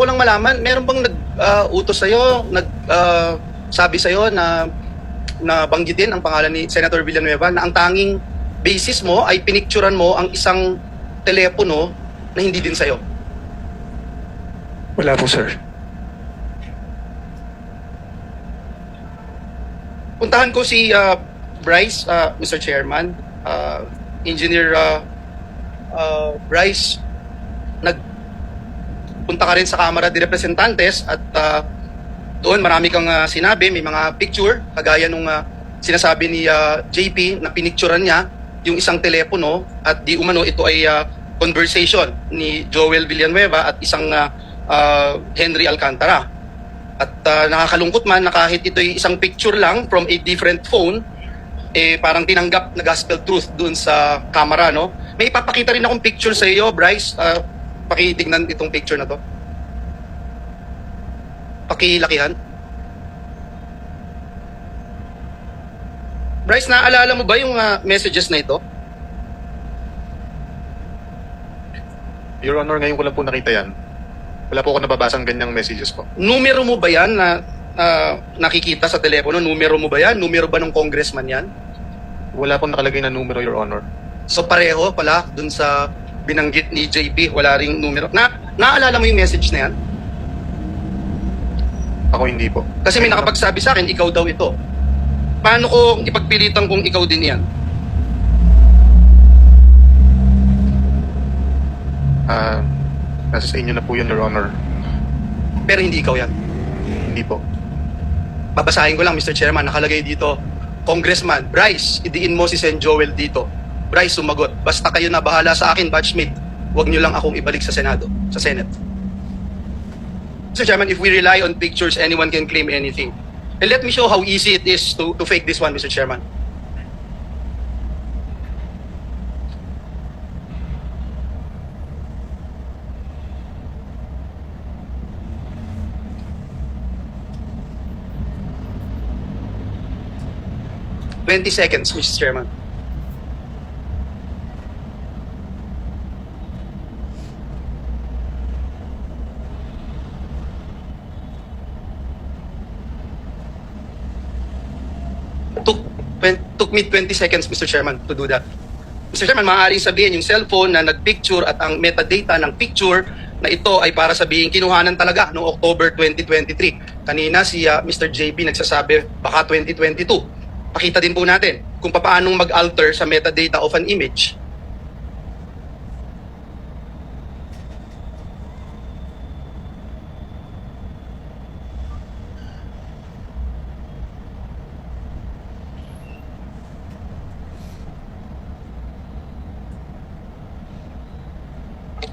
Ko lang malaman, meron bang nag-utos sa'yo, sabi sa'yo na banggitin ang pangalan ni Senator Villanueva na ang tanging basis mo ay pinicturan mo ang isang telepono na hindi din sa'yo? Wala po, sir. Puntahan ko si Bryce, Mr. Chairman, Engineer Bryce, nagpunta ka rin sa Kamara de Representantes at doon marami kang sinabi, may mga picture, kagaya nung sinasabi ni JP na pinicturan niya yung isang telepono at di umano ito ay conversation ni Joel Villanueva at isang Henry Alcantara. At nakakalungkot man na kahit ito'y isang picture lang from a different phone, parang tinanggap na gospel truth doon sa camera, no? May ipapakita rin akong picture sa iyo, Bryce. Pakitignan itong picture na to. Pakilakihan. Bryce, naaalala mo ba yung messages na ito? Your Honor, ngayon ko lang po nakita yan. Wala po ako nababasang ganyang messages po. Numero mo ba yan na nakikita sa telepono? Numero mo ba yan? Numero ba ng congressman yan? Wala pong nakalagay na numero, Your Honor. So pareho pala dun sa binanggit ni JP, wala ring numero. Naalala mo yung message na yan? Ako hindi po. Kasi may nakapagsabi sa akin, ikaw daw ito. Paano ko ipagpilitan kung ikaw din yan? Nasa sa inyo na po yun, Your Honor. Pero hindi ikaw yan. Hindi po. Babasahin ko lang, Mr. Chairman, nakalagay dito, Congressman, Bryce, idiin mo si Sen Joel dito. Bryce, sumagot. Basta kayo na bahala sa akin, batchmate. Huwag niyo lang akong ibalik sa Senado, sa Senate. Mr. Chairman, if we rely on pictures, anyone can claim anything. And let me show how easy it is to fake this one, Mr. Chairman. $20, Mr. Chairman. Took me 20 seconds, Mr. Chairman, to do that. Mr. Chairman, maaaring sabihin yung cellphone na nag-picture at ang metadata ng picture na ito ay para sabihin kinuhanan talaga noong October 2023. Kanina si Mr. JP nagsasabi baka 2022. Pakita din po natin kung paano mag-alter sa metadata of an image.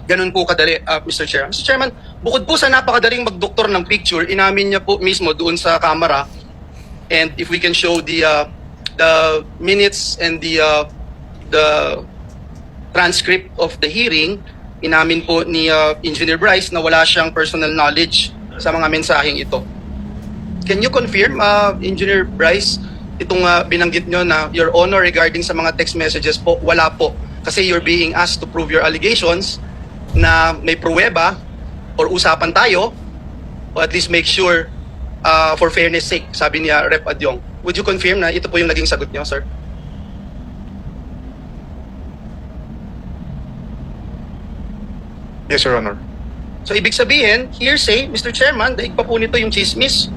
Ganun po kadali, Mr. Chair. Mr. Chairman, bukod po sa napakadaling magdoktor ng picture, inamin niya po mismo doon sa camera. And if we can show the minutes and the transcript of the hearing, inamin po ni Engineer Bryce na wala siyang personal knowledge sa mga mensaheng ito. Can you confirm, Engineer Bryce, itong binanggit nyo na Your Honor regarding sa mga text messages po, wala po. Kasi you're being asked to prove your allegations na may pruweba or usapan tayo o at least make sure for fairness sake, sabi niya Rep. Adyong. Would you confirm na ito po yung naging sagot niyo, sir? Yes, Your Honor. So ibig sabihin, hearsay, Mr. Chairman, daig pa po nito yung chismis.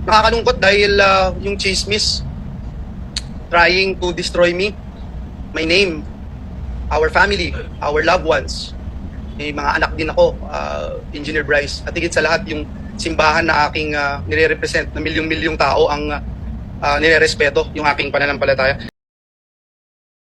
Nakakalungkot dahil yung chismis trying to destroy me, my name, our family, our loved ones. May mga anak din ako, Engineer Bryce. At higit sa lahat, yung simbahan na aking nire-represent na milyong-milyong tao ang nire-respeto yung aking pananampalataya.